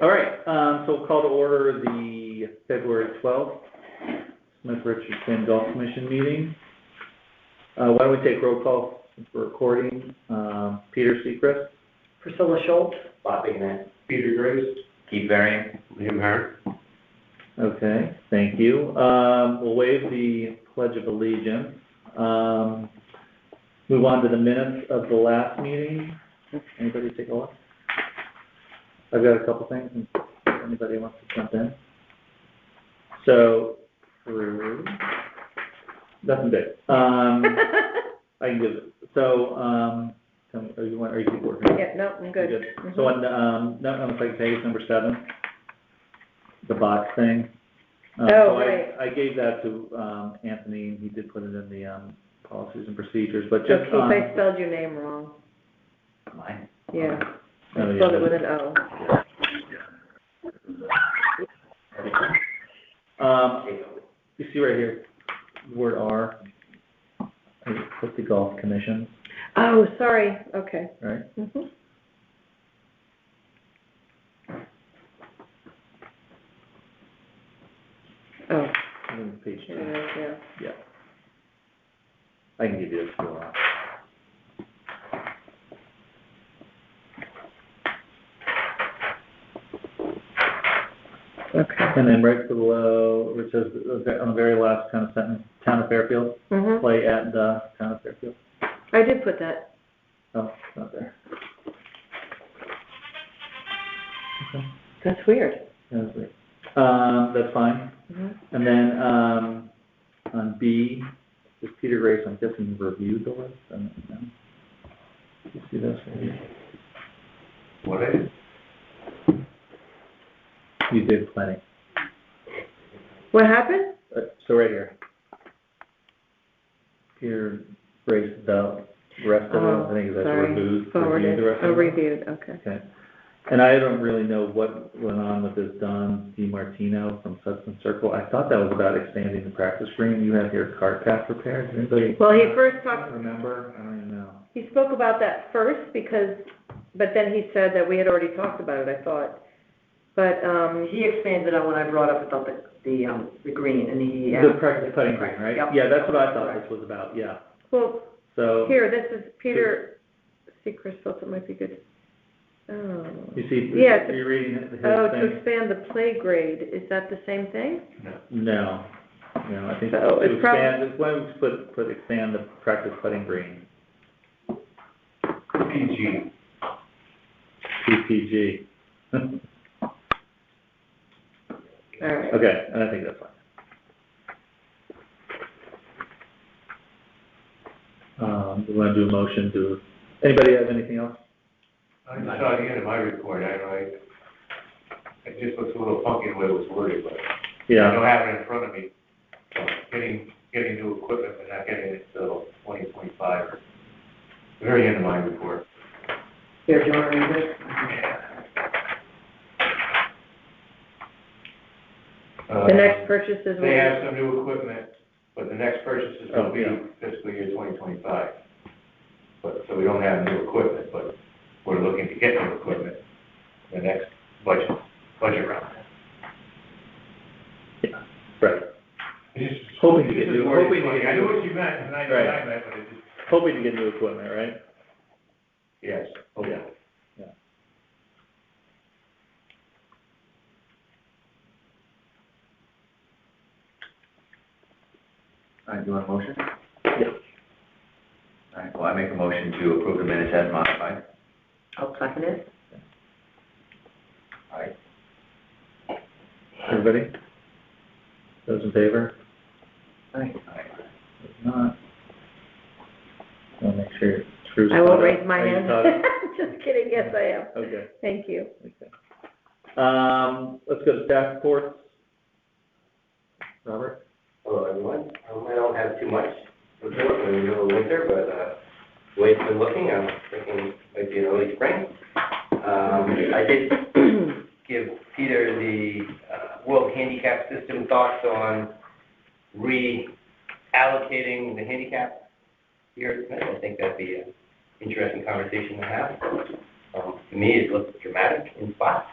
All right, so we'll call to order the February 12th Smith Richardson Golf Commission meeting. Why don't we take roll call since we're recording? Peter Sechrist. Priscilla Schultz. Bob Ignat. Peter Grace. Keith Varian. Liam Hart. Okay, thank you. We'll waive the Pledge of Allegiance. Move on to the minutes of the last meeting. Anybody take a look? I've got a couple things, if anybody wants to jump in. So, nothing big. I can give it. So, are you keep working? Yeah, no, I'm good. Mm-hmm. So on, if I can take number 7, the box thing. So right. I gave that to Anthony, and he did put it in the policies and procedures, but just Keith, I spelled your name wrong. Mine. Yeah. I Oh, spelled yeah. it with an O. You see right here, the word R. I just put the golf commission, Oh, sorry. Okay. right? Mm-hmm. Oh, I think page 2. here it is, yeah. Yeah. I can give you this if you want. Okay. And then right below, where it says, on the very last kind of sentence, Town of Fairfield, Mm-hmm. play at the Town of Fairfield. I did put that. Oh, it's not there. Okay, That's weird. that's weird. That's fine. Mm-hmm. And then, on B, is Peter Grace, I'm guessing reviewed the list, I don't know. You see this right here? What is? You did plenty. What happened? So right here. Peter Grace, the rest of it, I think that's reviewed the rest of it. Reviewed, okay. Okay. And I don't really know what went on with this Don DiMartino from Sutton Circle. I thought that was about expanding the practice green. You had your cart path repaired. Does anybody Well, he first talked, remember? I don't even know. he spoke about that first but then he said that we had already talked about it, I thought. But, He expanded on what I brought up about the green, and he... The practice putting green, right? Yep. Yeah, that's what I thought this was about, yeah. well, So, here, this is Peter Sechrist, thought it might be good. Oh. you see, Yeah, you're reading his Oh, to thing? expand the play grade, is that the same thing? No, I think So to it's expand, it's why we put expand the practice putting green. PG. PPG. All right. Okay, and I think that's fine. We want to do a motion to, anybody have anything else? I just saw the end of my report, it just looks a little funky the way it was worded, but I don't have it in front of me. So getting new equipment, but not getting it until 2025, or the very end of my report. Here, do you want to read this? The next purchase is. They have some new equipment, but the next purchase is going to be fiscal year 2025. But, so we don't have new equipment, but we're looking to get new equipment in the next budget round. Yeah, right. Just Hoping to get new, I knew what you meant, and I knew what I meant, but it just... hoping to get new equipment, right? Yes. Yeah. Yeah. All right, do you want a motion? Yeah. All right, well, I make a motion to approve the minutes as modified. I'll second it. All right. Everybody? Those in favor? All right. If not, I'll make sure Drew's I won't caught up. raise my Are you hand. caught up? Just kidding, yes, I am. Okay. Thank you. Okay. Let's go to staff reports. Robert? Hello, everyone. I don't have too much to report in the middle of winter, but the way it's been looking, I'm thinking it might be an early spring. I did give Peter the World Handicap System thoughts on reallocating the handicap here at Smith. I think that'd be an interesting conversation to have. To me, it looks dramatic in spots.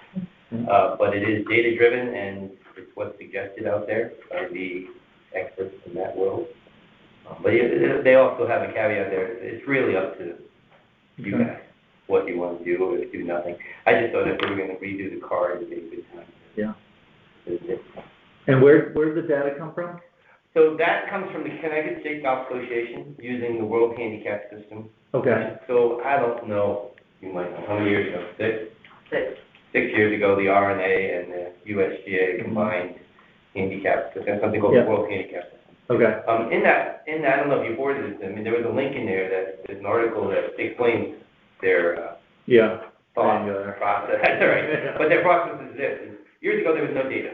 but it is data-driven, and it's what's suggested out there by the experts in that world. But they also have a caveat there, it's really up to you Okay. guys, what you want to do or do nothing. I just thought if we were gonna redo the car, it'd be a good time. Yeah. to- And where'd the data come from? So that comes from the Connecticut State Golf Association using the World Handicap System. Okay, So I don't know, you might know, how many years ago? Six. 6 years ago, the RNA and the USGA combined handicap, something called Yeah. the World Handicap System. okay, In that, I don't know if you forwarded it to me, there was a link in there that, there's an article that explains their, yeah. thought Triangular. process, that's all right. But their process is this, years ago, there was no data.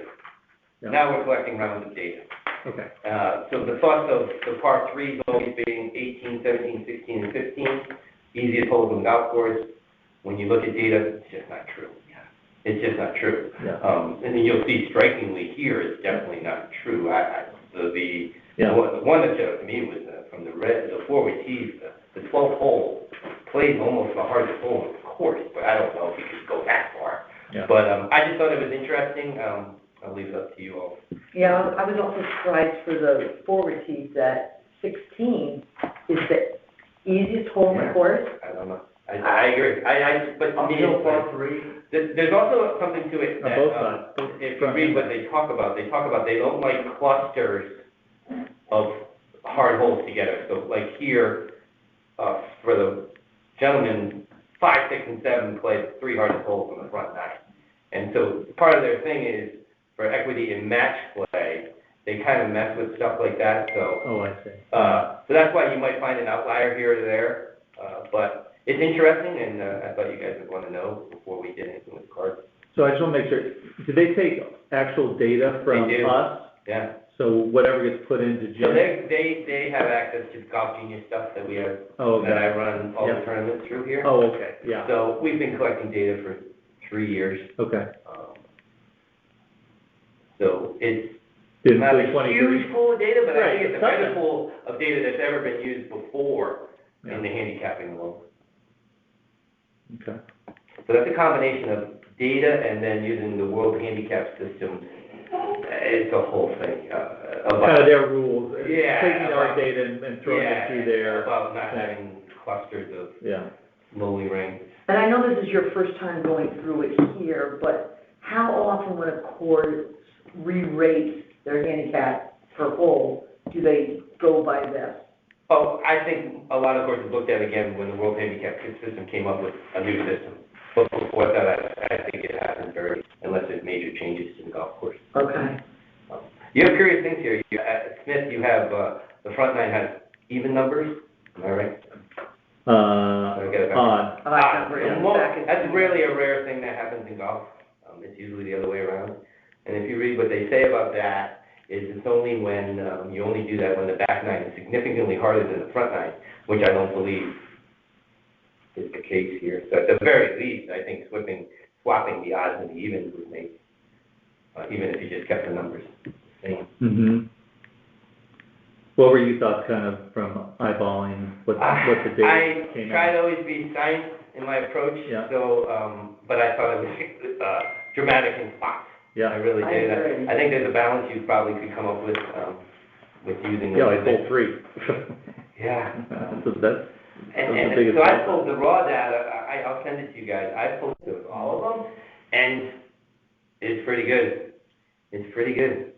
Yeah. Now we're collecting rounds of data. Okay, So the thoughts of the par threes always being 18, 17, 16, and 15, easiest holes on the golf course. When you look at data, it's just not true. It's just not true. yeah, And then you'll see strikingly here, it's definitely not true. The yeah, one that showed to me was from the 4-way tees, the 12th hole plays almost the hardest hole on the course, but I don't know if you could go that far. yeah. But I just thought it was interesting. I'll leave it up to you all. Yeah, I was also surprised for the forward tees that 16 is the easiest hole in the course. I don't know. I agree. But to me, Uphill it's par three. there's also something to it On that, both sides, both if you front read and what back. they talk about they don't like clusters of hard holes together. So like here, for the gentlemen, 5, 6, and 7 play the 3 hardest holes on the front 9. And so part of their thing is, for equity in match play, they kind of mess with stuff like that, so. Oh, I see. So that's why you might find an outlier here or there, but it's interesting, and I thought you guys would want to know before we did anything with the cards. So I just want to make sure, do they take actual data from They do. us? Yeah. So whatever gets put into So Jim? they have access to the Golf Genius stuff that we have, Oh, that I okay. run all Yeah. the tournaments through here. Oh, okay, yeah, So we've been collecting data for 3 years. okay. So it's Did not the a 23 huge pool of data, but I Right, think it's a it's better something. pool of data that's ever been used before Yeah. in the handicapping world. Okay, So that's a combination of data and then using the World Handicap System. It's a whole thing. kind of their rules, Yeah, taking our about- data and throwing it through there. About not having clusters of Yeah, lowly ranked. And I know this is your first time going through it here, but how often when a course re-rates their handicap per hole, do they go by this? Oh, I think a lot of courses looked at it again when the World Handicap System came up with a new system. But before that, I think it happened very, unless there's major changes to the golf course. Okay. You have curious things here. At Smith, you have, the front 9 has even numbers, am I right? I get it back. odd, I like that word. Well, Back in- that's really a rare thing that happens in golf. It's usually the other way around. And if you read what they say about that, is it's only when, you only do that when the back 9 is significantly harder than the front 9, which I don't believe is the case here. So at the very least, I think swapping the odds and the evens would make, even if you just kept the numbers the same. mm-hmm. What were your thoughts kind of from eyeballing what the data I came try out? to always be science in my approach, Yeah. so, but I thought it was dramatic in spots. I Yeah, really I did. agree. I think there's a balance you probably could come up with using. yeah, like hole 3. Yeah. So that's the And biggest so I difference. pulled the raw data, I'll send it to you guys, I pulled through all of them, and it's pretty good. It's pretty good.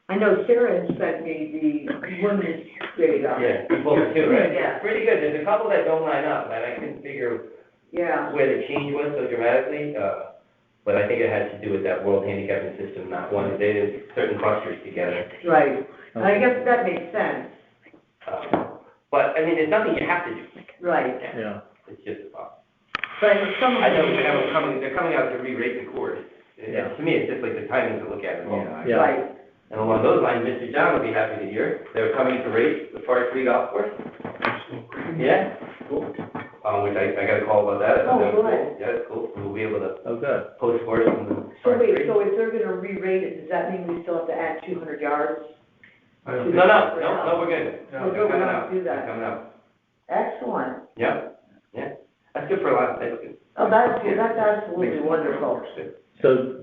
I know Sarah had sent me the women's data. Yeah, you pulled it too, right? Yeah. It's pretty good, there's a couple that don't line up, and I couldn't figure Yeah. where the change was so dramatically, but I think it had to do with that World Handicapping System not wanting data, certain clusters together. Right. And I guess that makes sense. But, I mean, it's nothing you have to do. Right. Yeah, It's just a thought. But some of I know them. they're coming out to re-rate the course. Yeah. To me, it's just like the timing to look at it. Yeah. Right. And along those lines, Mr. John would be happy to hear, they're coming to rate the par 3 golf course. Yeah, cool. Which I got a call about that. Oh, That was good. cool. Yeah, it's cool, we'll be able to oh, good. post scores from the So par wait, 3. so if they're gonna re-rate it, does that mean we still have to add 200 yards? No, we're good. We're good, we They're don't coming have out. to do They're that. coming out. Excellent. Yeah. That's good for a lot, that's good. Oh, that's absolutely wonderful. So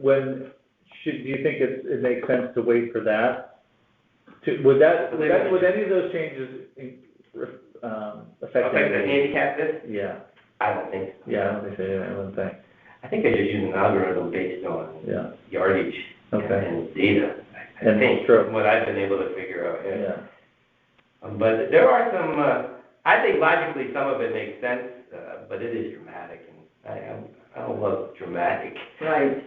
do you think it makes sense to wait for that? Would any of those changes, affect Like the anything? handicap this? Yeah, I don't think so. yeah, I don't think so, I wouldn't think, I think they're just using an algorithm based on yeah, yardage okay, and data. I And think, stroke. from what I've been able to figure out, yeah. yeah, But there are some, I think logically some of it makes sense, but it is dramatic, and I don't love dramatic, Right.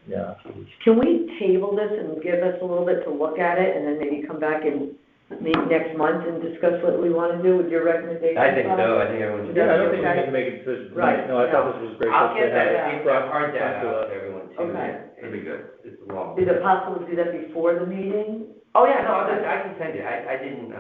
yeah. Can we table this and give us a little bit to look at it, and then maybe come back and meet next month and discuss what we want to do with your recommendations? I think Bob? so, I think everyone should. Yeah, I don't think we need to make a decision Right, tonight, no, I thought this was great. I'll Just to get that, have it brought hard data to out us. to everyone too. Okay. That'd be good. It's long. Is it possible to do that before the meeting? Oh, yeah, no, I can send you, I didn't,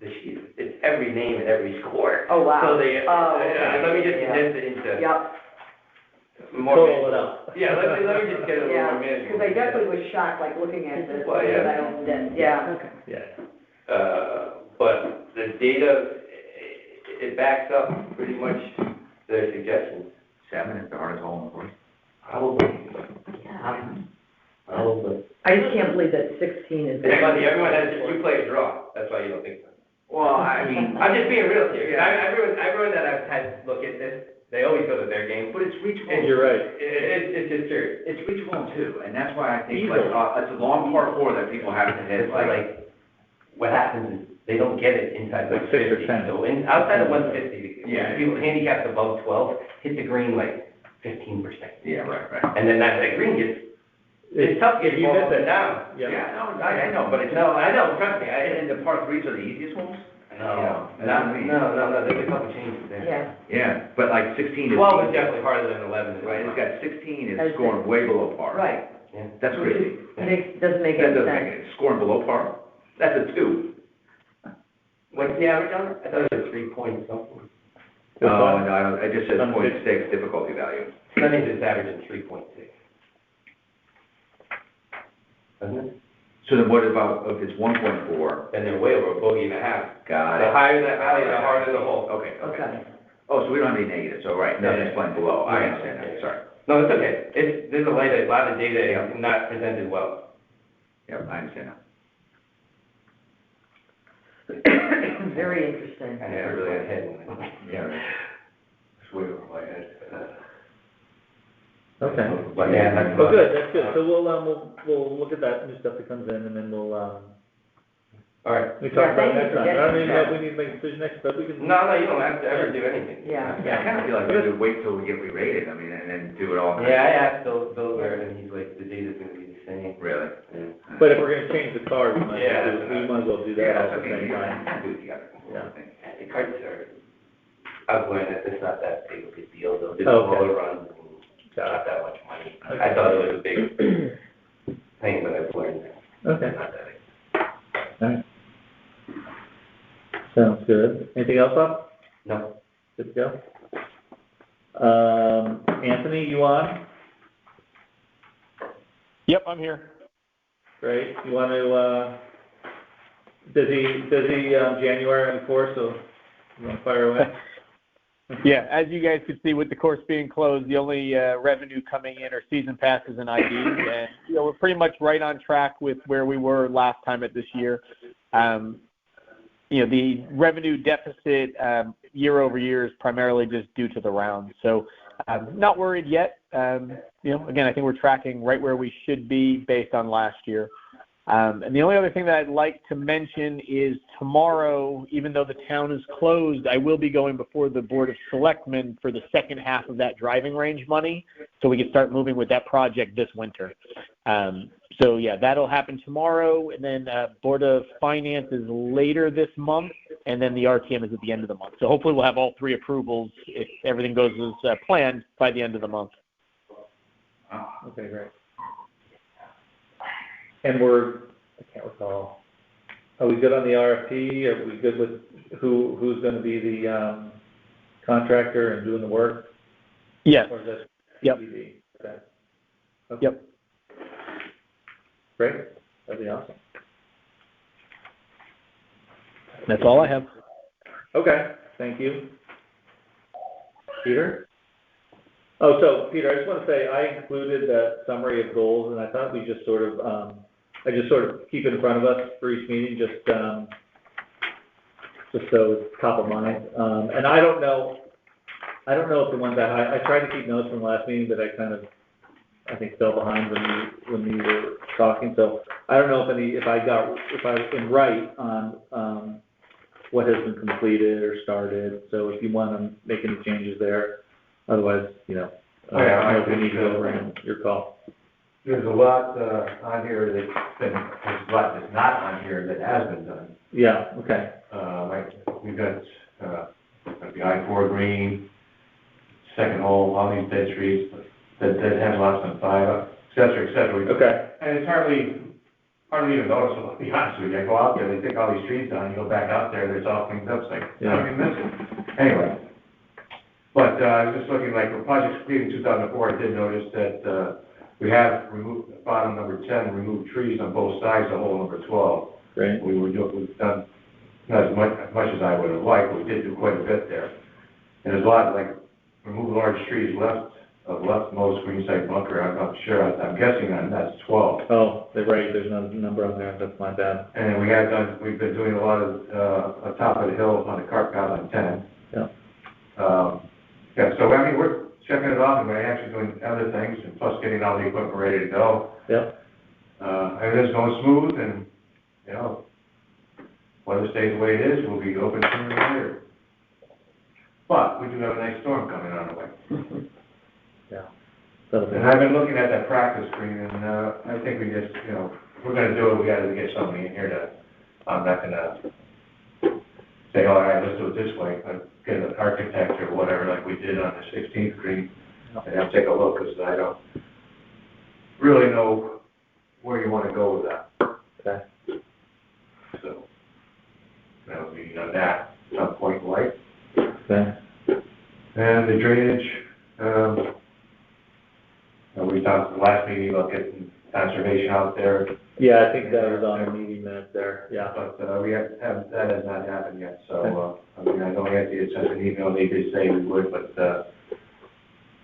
the sheet, it's every name and every score. Oh, wow. So they, Oh, okay. let me just Yeah. condense it into Yep, more. Total it up. Yeah, let me just get it a little yeah, more manageable. because I definitely was shocked, like, looking at this, Well, yeah. when I opened it, yeah. Okay. Yeah, But the data, it backs up pretty much their suggestions. 7 is the hardest hole in the course. Probably. Yeah. Probably. I just can't believe that 16 is. It's funny, everyone has a two-player draw, that's why you don't think so. Well, I mean, I'm just being real here, 'cause everyone that I've had look at this, they always go to their game. but it's reachable. you're right. It's just true. It's reachable too, and that's why I think, Easily. it's a long par 4 that people have to hit, It's like, what happens is, they don't get it inside Like 150. 6 or 10. So outside of 150, Yeah. if you handicap above 12, hit the green like 15%. Yeah, right. And then that green gets, it's tough to get If you ball miss up and it, down. yeah. No, I know, but it's. No, I know, trust me, And the par 3s are the easiest ones? No, That's what I mean. no, there's a couple changes there. Yeah, Yeah, but like 16 is. 12 is easy. definitely harder than 11. Right, it's got 16 As is scoring way below par. right. Yeah. That's crazy. Doesn't make That any doesn't sense. make it, scoring below par, that's a 2. What's the average on it? I thought it was 3 point something. No, I don't, it just says On 0.6 difficulty value. That means it's averaging 3.6. Doesn't it? So then what about, if it's 1.4? Then they're way over a bogey and a half. Got The it. higher that value, the harder the hole. Okay. Okay. Oh, so we don't have any negatives, all right, No. nothing's playing below, I Yeah. understand that, sorry. No, it's okay. There's a lot of data not presented well. Yep, I understand now. Very interesting. I never really had head. Yeah, right. It's way over my head. Okay. But yeah, that's. Well, good, that's good, so we'll look at that new stuff that comes in, and then we'll, All right. we talk Yeah, about it thank you next for time. I don't getting even know if that. we need to make a decision next, but we can. No, you don't have to ever do anything. Yeah. Yeah, I kinda feel like we should wait till we get re-rated, I mean, and then do it all. Yeah, I asked Bill Barrett, and he's like, the data's gonna be the same. Really? Yeah. But if we're gonna change the car, we might Yeah. as well do that Yeah, all that's at the okay, same you time. can do it together. Yeah. The carts are, I've learned that it's not that big of a deal, though. It's Okay. smaller runs, and Got not that much money. Okay. I thought it was a big thing, but I've learned that Okay, it's not that big. alright. Sounds good. Anything else, Bob? No. Good to go? Anthony, you on? Yep, I'm here. Great. You want to, busy, January on the course, so you want to fire away? Yeah, as you guys could see with the course being closed, the only revenue coming in are season passes and IDs, and we're pretty much right on track with where we were last time at this year. The revenue deficit year over year is primarily just due to the rounds, so not worried yet. Again, I think we're tracking right where we should be based on last year. And the only other thing that I'd like to mention is tomorrow, even though the town is closed, I will be going before the Board of Selectmen for the second half of that driving range money, so we can start moving with that project this winter. So yeah, that'll happen tomorrow, and then Board of Finance is later this month, and then the RTM is at the end of the month. So hopefully we'll have all 3 approvals, if everything goes as planned, by the end of the month. Okay, great. And I can't recall, are we good on the RFP? Are we good with who's gonna be the, contractor and doing the work? Yes. Or is that Yep. TBD? Okay. Okay. Yep. Great, that'd be awesome. That's all I have. Okay, thank you. Peter? Oh, so Peter, I just want to say, I included that summary of goals, and I thought we just sort of, I just sort of keep it in front of us for each meeting, just so it's top of mind. And I don't know if the ones I tried to keep notes from the last meeting, but I think fell behind when you were talking, so I don't know if I am right on, what has been completed or started, so if you want to make any changes there, otherwise, I we need to go around your call. There's a lot, on here there's a lot that's not on here that has been done. Yeah, okay, Like, we've got, like the I-4 green, second hole, all these dead trees that have lots on fire, et cetera, et cetera. okay, And it's hardly even noticeable, to be honest with you. I go out there, they take all these trees down, you go back out there, it's all cleaned up, it's like, I don't even miss it. Anyway. But, I was just looking, like, for projects completed in 2004, I did notice that, we have removed, bottom number 10, removed trees on both sides of hole number 12. great, We've done not as much as I would have liked, but we did do quite a bit there. And there's a lot, like, remove large trees leftmost green site bunker, I'm not sure, I'm guessing that's 12. oh, they're right, there's no number on there, that's my bad. And we've been doing a lot of, on top of the hill on the cart path on 10. Yeah. Yeah, so I mean, we're checking it off and we're actually doing other things and plus getting all the equipment ready to go. Yep, Everything's going smooth and, weather stays the way it is, we'll be open sooner than later. But we do have a nice storm coming on the way. yeah. That'll be- And I've been looking at that practice screen, and, I think we just, if we're gonna do it, we gotta get somebody in here I'm not gonna say, all right, let's do it this way, but get an architect or whatever, like we did on the 16th green, and have to take a look, because I don't really know where you wanna go with that, Okay, so. That would be on that, some point in life. okay, And the drainage, we talked the last meeting about getting conservation out there. yeah, I think that was on the meeting minutes there, yeah. But, that has not happened yet, so, I know Anthony had sent an email, they did say we would, but, just,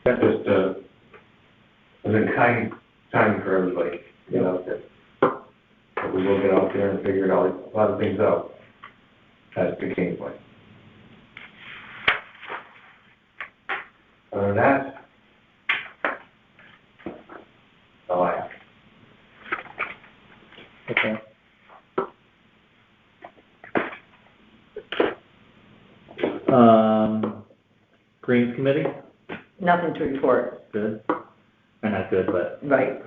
it was a kind time for everybody to get out there. But we will get out there and figure a lot of things out. That's the game plan. Other than that, that's all I have. Okay. Greens Committee, Nothing to report, good, or not good, but. right?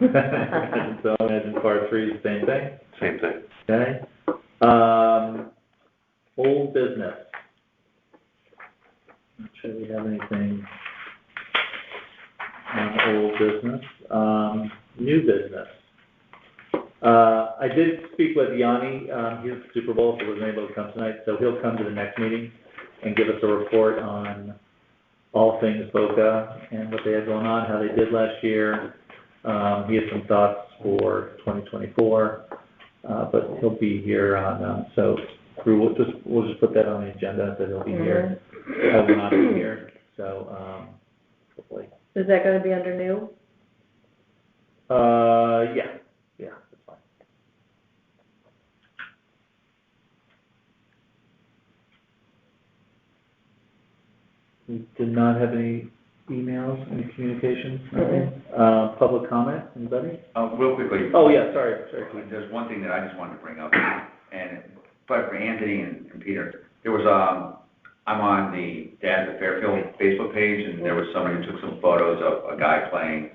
So, as in part 3, the same thing? Same thing. Okay. Old business. Not sure we have anything on old business. New business. I did speak with Yanni, he's at the Super Bowl, so wasn't able to come tonight, so he'll come to the next meeting and give us a report on all things Boca and what they had going on, how they did last year. He has some thoughts for 2024, but he'll be here on, so we'll just put that on the agenda, that he'll be here. I will not be here, so, hopefully. Is that gonna be under new? Yeah, that's fine. We did not have any emails, any communications, nothing? Public comment, anybody? Real quickly. Oh, yeah, sorry. There's one thing that I just wanted to bring up, and, but for Anthony and Peter, there was, I'm on the Dads of Fairfield Facebook page, and there was somebody who took some photos of a guy playing,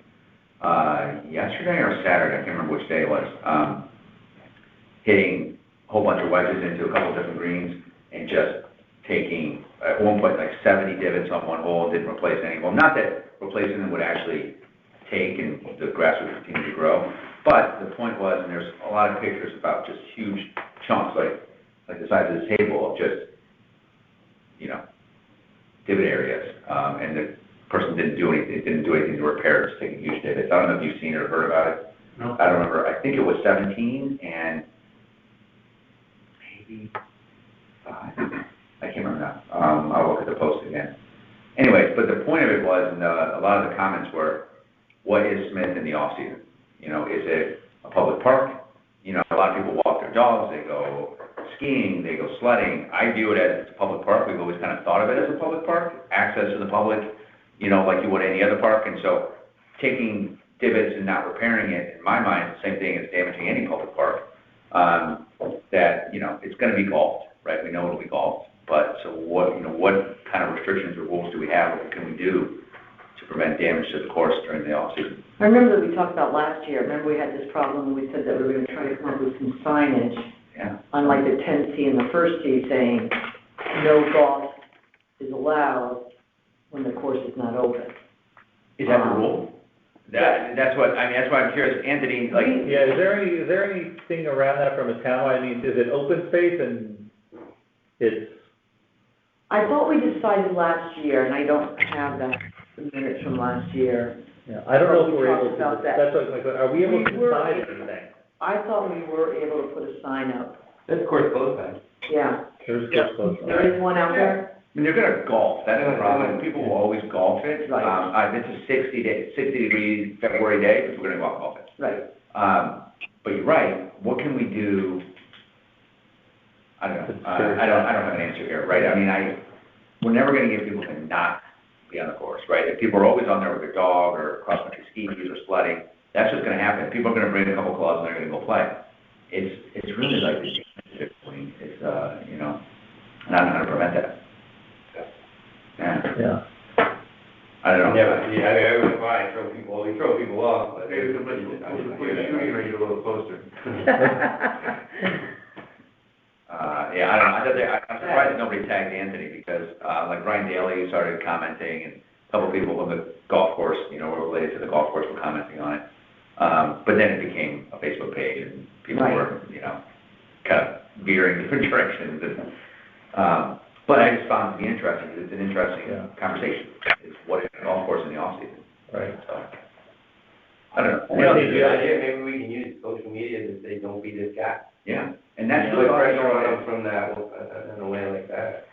yesterday or Saturday, I can't remember which day it was, hitting a whole bunch of wedges into a couple different greens, and just taking, at one point, like 70 divots on one hole, didn't replace any of them. Not that replacing them would actually take and the grass would continue to grow, but the point was, and there's a lot of pictures about just huge chunks, like the size of this table, of just, divot areas, and the person didn't do anything to repair it, just taking huge divots. I don't know if you've seen or heard about it. No. I don't remember, I think it was 17 and maybe 5, I can't remember now. I'll look at the post again. Anyways, but the point of it was, and a lot of the comments were, what is Smith in the off-season? You know, is it a public park? You know, a lot of people walk their dogs, they go skiing, they go sledding. I view it as it's a public park. We've always kind of thought of it as a public park, access to the public, you know, like you would any other park. And so taking divots and not repairing it, in my mind, the same thing as damaging any public park. That, you know, it's going to be golfed, right? We know it'll be golfed. But so what, you know, what kind of restrictions or rules do we have? What can we do to prevent damage to the course during the off-season? I remember that we talked about last year, remember we had this problem, and we said that we were gonna try to come up with some signage Yeah. on like the 10C and the first tee saying, no golf is allowed when the course is not open. Is that the rule? That's what, I mean, that's why I'm curious, Anthony, like. Yeah, is there anything around that from a town? I mean, is it open space and it's, I thought we decided last year, and I don't have that minutes from last year. yeah, I don't know if We we're talked able to, about that. that's what, like, are we able to We were- decide anything? I thought we were able to put a sign up. That's of course close by. Yeah, There's Yeah. close. there is one out there? I mean, they're gonna golf, that's the problem, people will always golf it. Right. It's a 60-degree February day, people are gonna go out and golf it. Right. But you're right, what can we do? I don't know, I don't have an answer here, right? I mean, we're never gonna get people to not be on the course, right? If people are always on there with their dog or cross-country skis or sledding, that's what's gonna happen. People are gonna bring a couple clubs and they're gonna go play. It's really like, it's, you know, and I don't know how to prevent that. Yeah, Yeah. I don't know. Yeah, but, yeah, I mean, I throw people off, but. Maybe put a shooting range a little closer. Yeah, I don't know, I'm surprised that nobody tagged Anthony, because, like Brian Daly started commenting, and a couple people from the golf course, you know, were related to the golf course, were commenting on it. But then it became a Facebook page, and people were, you know, kind of veering different directions, and, but I just found it to be interesting, because it's an interesting conversation. It's what is a golf course in the off-season? Right. So, I don't know. You know, it's a good idea, maybe we can use social media to say, don't be this guy. Yeah, and that's Put really pressure on them from that, in a way like that.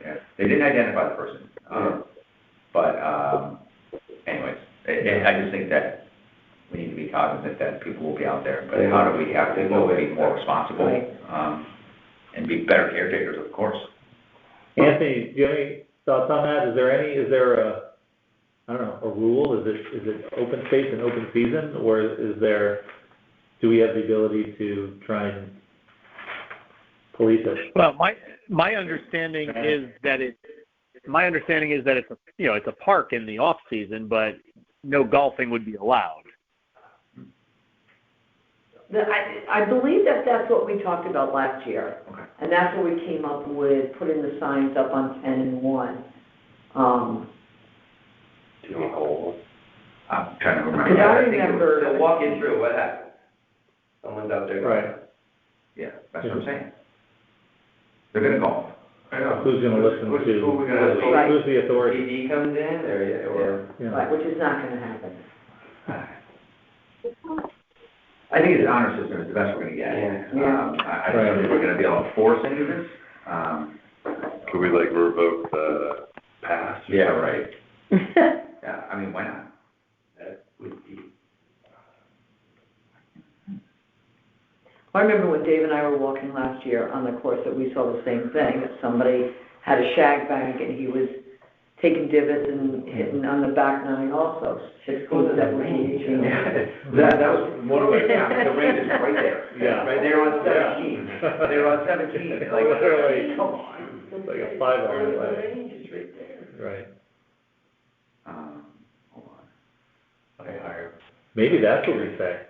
Yeah, they didn't identify the person, but, anyways, I just think that we need to be cognizant that people will be out there, but how do we have people be more responsible, and be better caretakers of the course? Anthony, do you have any thoughts on that? Is there a, I don't know, a rule? Is it open space and open season, or do we have the ability to try and police it? Well, my understanding is that it's a, you know, it's a park in the off season, but no golfing would be allowed. I believe that that's what we talked about last year. Okay. And that's what we came up with, putting the signs up on 10 and 1. Do you want to hold? I'm trying to remember. Because I think it was- remember. So walk you through, what happened? Someone's out there. Right. Yeah, that's what I'm saying. They're gonna golf. I know. Who's gonna listen Who's to- we gonna, Right. Who's the authority? PD comes in, or? Yeah. Right, which is not gonna happen. I think it's an honor system is the best we're gonna get. Yeah. I don't think we're gonna be able to force any of this. Could we like revoke the pass? or Yeah, something? right. Yeah, I mean, why not? That would be. I remember when Dave and I were walking last year on the course that we saw the same thing, that somebody had a shag bag and he was taking divots and hitting on the back nine also, 16, 17, 18. That was one of the, the range is right there. Yeah. Right there on 17. They were on 17, like, Literally. come on. It's like a 5-hour The play. range is right there. Right. Hold on. Okay, higher. Maybe that's what we say.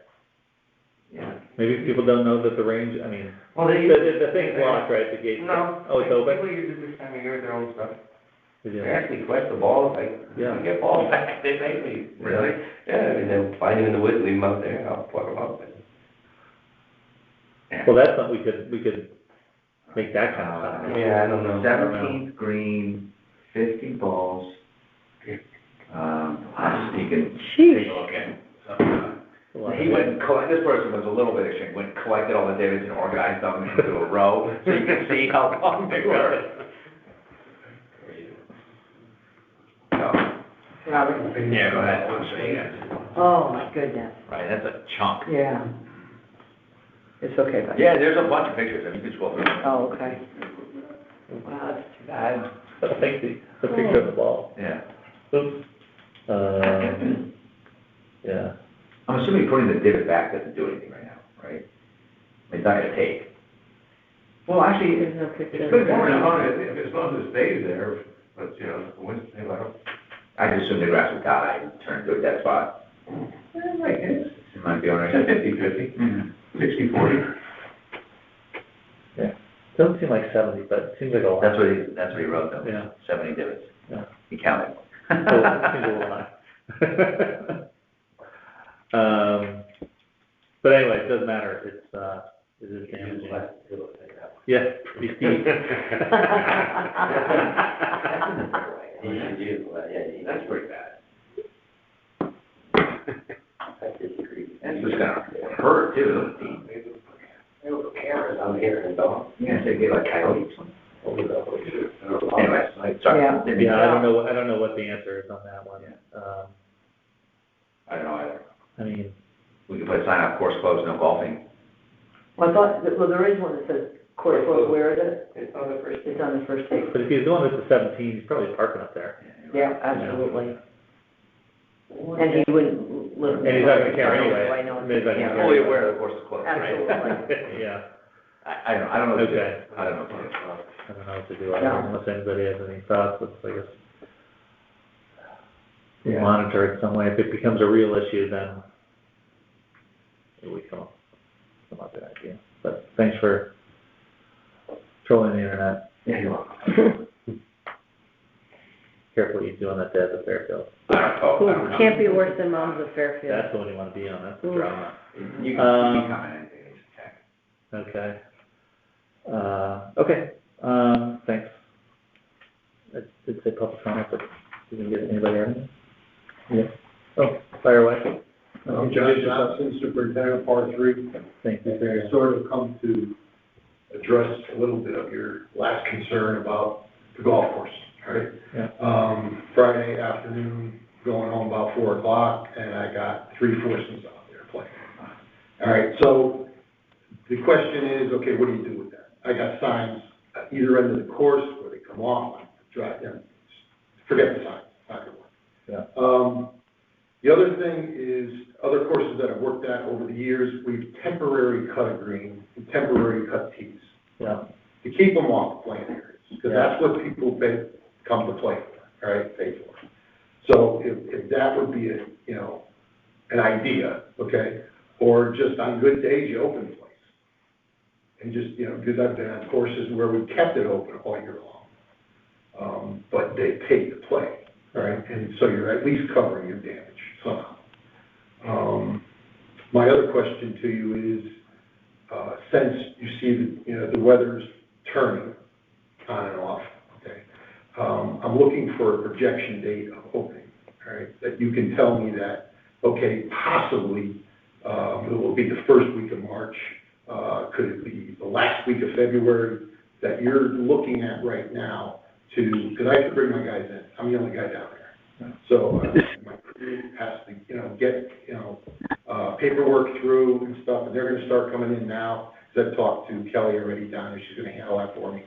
Yeah. Maybe people don't know that the range, I mean, Well, they. the thing's locked, right, the gate? No. Oh, it's open? People use it this time of year with their own stuff. Is They it- actually collect the balls, like, Yeah. you get balls back, they make me. Really? Yeah, and then find them in the woods, leave them out there, I'll pluck them up. Well, that's something we could make that kind of stuff. Yeah, I don't know. 17th green, 50 balls. You can take a look at. He went and this person was a little bit ashamed, went and collected all the divots and organized them into a row, so you can see how long they were. Robert? Yeah, go ahead, let's see, yeah. Oh, my goodness, Right, that's a chunk. yeah. It's okay, buddy. Yeah, there's a bunch of pictures, I mean, you can scroll through. Oh, okay. Wow, that's too bad. I think the picture of the ball. Yeah. Oops. Yeah. I'm assuming putting the divot back doesn't do anything right now, right? It's not gonna take. Well, actually, There's no picture. It's good, as long as it stays there, but, you know, the wind, I don't. I just assumed the grass would die and turn into a dead spot. Like, it's It might be all right. 50/50, Mhm. 60/40. Yeah. Doesn't seem like 70, but it seems like a lot. That's what he wrote though. Yeah. 70 divots. Yeah. He counted. So it seems a little high. But anyway, it doesn't matter, it is damaging. Yeah, pretty steep. That's pretty bad. That's just gonna hurt too. They put cameras on here and dog. Yeah, they get like coyotes. Anyway, sorry. Yeah. Didn't mean Yeah, to- I don't know what the answer is on that one. I don't know either. I mean, We could put a sign up, course closed, no golfing. Well, I thought, well, there is one that says court closed, where is it? It's on the first. It's on the first page. but if he's doing this at 17, he's probably parking up there. Yeah, absolutely. And he wouldn't live. And he's not gonna care anyway. I know. I mean, he's not gonna Yeah. care. Fully aware the course is closed, right? Absolutely. Yeah, I don't know what to do. Okay. I don't know what to do. I don't know what to do, Yeah. unless anybody has any thoughts, I guess. We Yeah. monitor it some way, if it becomes a real issue, then we come up with an idea. But thanks for trolling the internet. Yeah, you're welcome. Careful what you do on that day at the Fairfield. I don't know. Can't be worse than Moms of Fairfield. That's the one you wanna be on, that's the Ooh. drama. You can comment anything, just check. Okay. Okay, thanks. I did say public comment, but didn't get anybody or anything? Yeah. Oh, fire away. I'm John Johnson, Superintendent of Part 3. Thank you, I sir. sort of come to address a little bit of your last concern about the golf course, all right? Yeah. Friday afternoon, going home about 4 o'clock, and I got 3 foursomes out there playing. All right, so the question is, okay, what do you do with that? I got signs at either end of the course where they come off, drive them, forget the signs, not gonna work. Yeah. The other thing is, other courses that I've worked at over the years, we've temporarily cut a green, and temporarily cut tees, Yeah, to keep them off playing areas, because Yeah. that's what people come to play for, all right, pay for. So if that would be a, you know, an idea, okay, or just on good days, you open the place. And just, you know, because I've been on courses where we kept it open all year long, but they paid to play, all right, and so you're at least covering your damage somehow. My other question to you is, since you see that, you know, the weather's turning on and off, okay, I'm looking for a projection date of opening, all right, that you can tell me that, okay, possibly, it will be the first week of March, could it be the last week of February, that you're looking at right now to, because I have to bring my guys in, I'm the only guy down there. So, my crew has to, you know, get, you know, paperwork through and stuff, and they're gonna start coming in now, because I've talked to Kelly already down there, she's gonna handle that for me.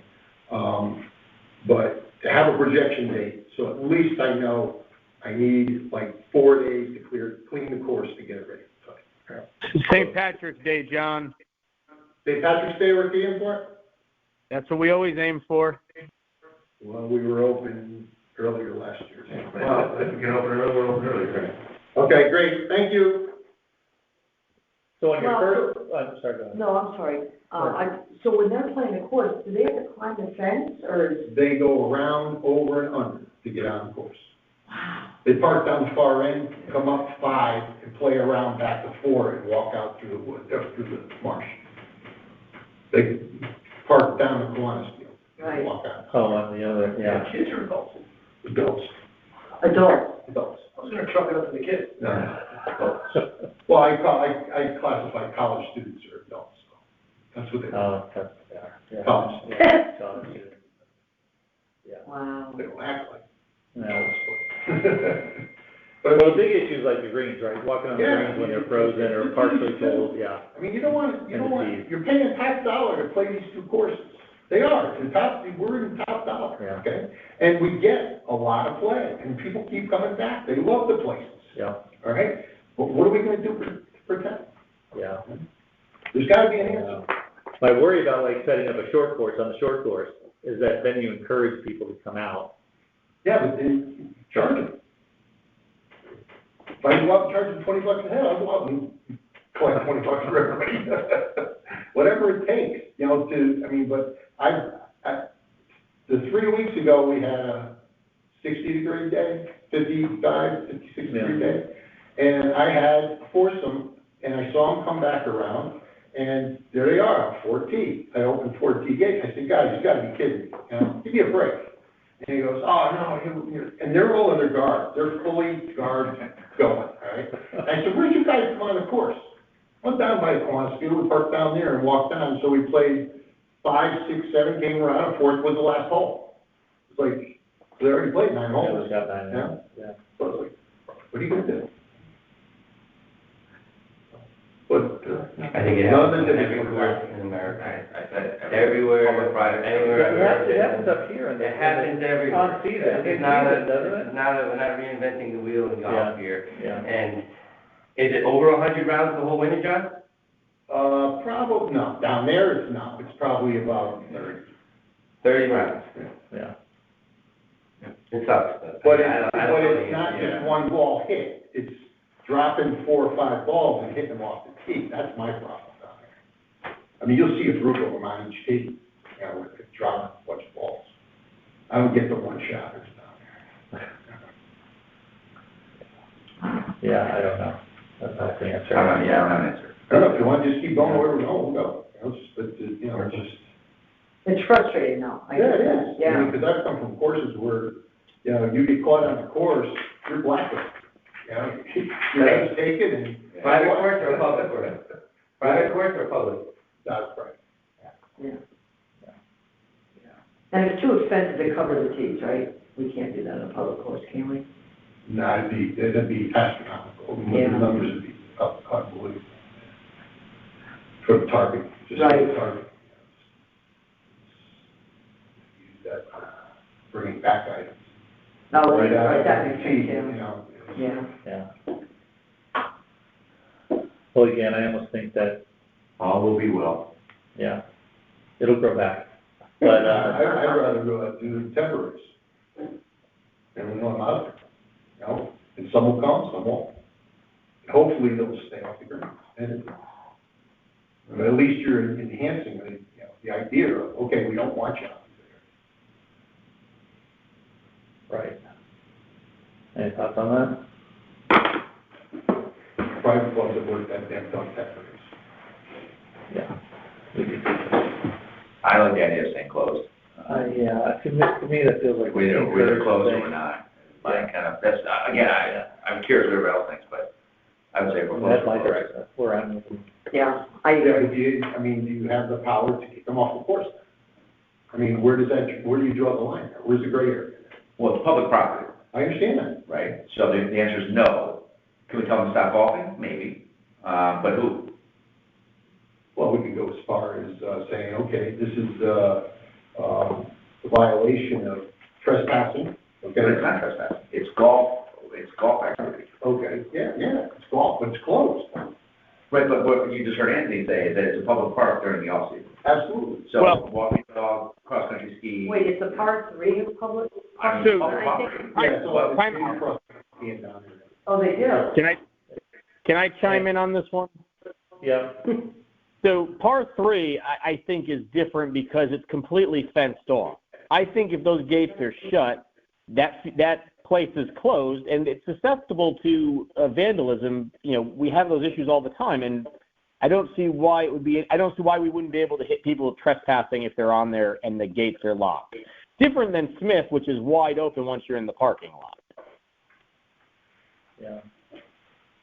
But to have a projection date, so at least I know I need like 4 days to clean the course to get it ready to play. St. Patrick's Day, John. St. Patrick's Day we're being for? That's what we always aim for. Well, we were open earlier last year. Well, if we can open it early. Okay, great, thank you. so on your Well, first, I'm sorry, go ahead. No, I'm sorry. So when they're playing the course, do they have to climb the fence, or is? They go around, over and under to get on the course. Wow. They park down the far end, come up 5, and play around back to 4, and walk out through the wood, through the marsh. They park down the Kiwanis field, Right. and walk out. Oh, on the other, yeah. Kids or adults? Adults. Adults. Adults. I was gonna truck it up to the kids. No, adults. Well, I classify college students or adults, so that's what they are. Oh, that's, yeah. College. Yeah, college students. Yeah. Wow. They don't act like No. college. But Well, the big issue is like the greens, right? Walking on the Yeah. greens when they're frozen or partially cold, yeah. I mean, you don't want, And the tees. you're paying top dollar to play these two courses. They are, we're in top dollar, Yeah. okay? And we get a lot of play, and people keep coming back, they love the places, Yeah, all right? But what are we gonna do to protect? yeah. There's gotta be an answer. My worry about like setting up a short course on the short course is that then you encourage people to come out. Yeah, but then charge them. If I go out and charge them $20 a head, I'll go out and collect $20 for everybody. Whatever it takes, you know, but the 3 weeks ago, we had a 60-degree day, 55, 56-degree day. And I had a foursome, and I saw them come back around, and there they are, on 4T. I opened 4T gate, I said, guys, you gotta be kidding me, you know, give me a break. And he goes, oh, no, and they're all in their guard, they're fully guard going, all right? I said, where'd you guys come on the course? Went down by Quantico, we parked down there and walked down, so we played 5, 6, 7, came around, and fourth was the last hole. It's like, they already played 9 holes. Got nine, Yeah. yeah. So it's like, what are you gonna do? But, I think it happens everywhere in America. I said, Everywhere, public, private, anywhere. It happens up here in the. It happens everywhere. On season, It's not we're not reinventing the wheel in golf Yeah, here. yeah. And is it over 100 rounds the whole winter, John? probably, no, down there it's not, it's probably about 30. 30 rounds. Yeah, It sucks, But I don't know it's not the answer. just one ball hit, it's dropping 4 or 5 balls and hitting them off the tee, that's my problem down there. I mean, you'll see a group of them on each tee, you know, with dropping a bunch of balls. I don't get the one shot that's down there. yeah, I don't know. That's not the answer. I don't have an answer. I don't know, if you want to just keep going where we're going, we'll go. You know, it's just. It's frustrating though. Yeah, it is. Yeah. Because I've come from courses where, you know, you get caught on the course, you're blacklisted. You know, your name's taken and. Private course or public course? Private course or public? That's right. Yeah. And it's too expensive to cover the tees, right? We can't do that in a public course, can we? No, it'd be astronomical. Yeah. The numbers would be unbelievable. For the target, just for Right. the target. Use that, bringing back items. Oh, Right right, that out makes of the sense, tee, you yeah. know. Yeah. Yeah. Well, again, I almost think that, All will be well. yeah, it'll grow back. But, I'd rather go out to the temporaries. And we know I'm out there, you know, and some will come, some won't. Hopefully they'll stay off the ground. And but at least you're enhancing the, you know, the idea of, okay, we don't want you out there. right. Any thoughts on that? Private clubs that work that damn done temporaries. Yeah. We could- I like the idea of staying closed. Yeah, to me, that feels like. We're either closed or thing. we're not. My kind of, that's, again, I'm curious what everybody else thinks, but I would say if we're closed. That's my we're closed. direction, that's where I'm looking. Yeah, Yeah, but do you have the power to kick them off the course? I mean, where do you draw the line? Where's the gray area? Well, it's public property, I understand that. right? So the answer is no. Can we tell them to stop golfing? Maybe. But who? Well, we could go as far as saying, okay, this is a violation of trespassing, But it's okay? not trespassing. It's golf activity. Okay, yeah, it's golf, but it's closed. Right, but what you just heard Anthony say is that it's a public park during the off-season. Absolutely. So Well- walking the dog, cross-country ski. wait, it's a par 3 of public? I mean, So- public I think- property. Yeah, so Well, time it's out. across being down there. Oh, they do? Can I chime in on this one? Yeah, So par 3, I think is different because it's completely fenced off. I think if those gates are shut, that place is closed and it's susceptible to vandalism. You know, we have those issues all the time, and I don't see why we wouldn't be able to hit people trespassing if they're on there and the gates are locked. Different than Smith, which is wide open once you're in the parking lot. yeah.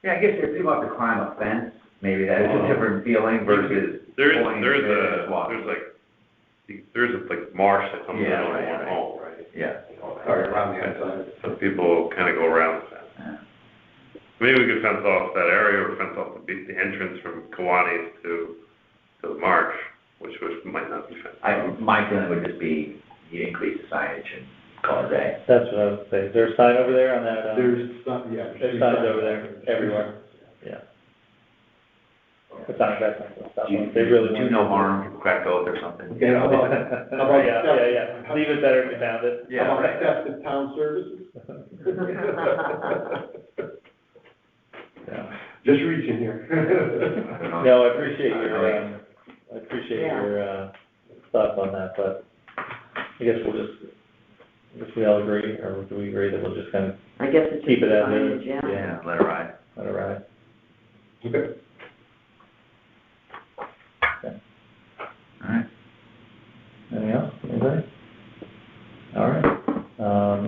Yeah, I guess if people have to climb a fence, maybe that's a different feeling versus. There's pulling it walking. like marsh that comes Yeah, down right, one right. hole, right? Yeah. All right, around the outside. So people kind of go around that. Yeah. Maybe we could fence off that area or fence off the entrance from Kiwanis to the marsh, which might not be fenced. My feeling would just be, you increase the signage and call it a day. That's what I would say. Is there a sign over there on that, There's some, yeah. there's signs over there everywhere, yeah. It's not bad, they really want. Do no harm, crack oath or something. Yeah, how about Yeah, leave it better if you found it. How about theft of town services? Yeah. Just reaching here. No, I appreciate your thoughts on that, but I guess we all agree, or do we agree that we'll just kind of I guess it's just keep it as signage, is? yeah. Yeah, let it ride. Let it ride. Okay. Okay. All right. Anything else, anybody? All right,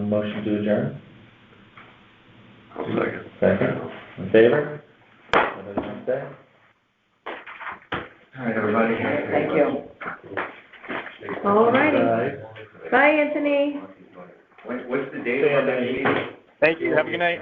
motion to adjourn, I'll second. second, in favor? Anybody want to say? All right, everybody. Thank you. All righty. Bye. Bye, Anthony. What's the date See you, of that Anthony. meeting? Thank you. Have a good night.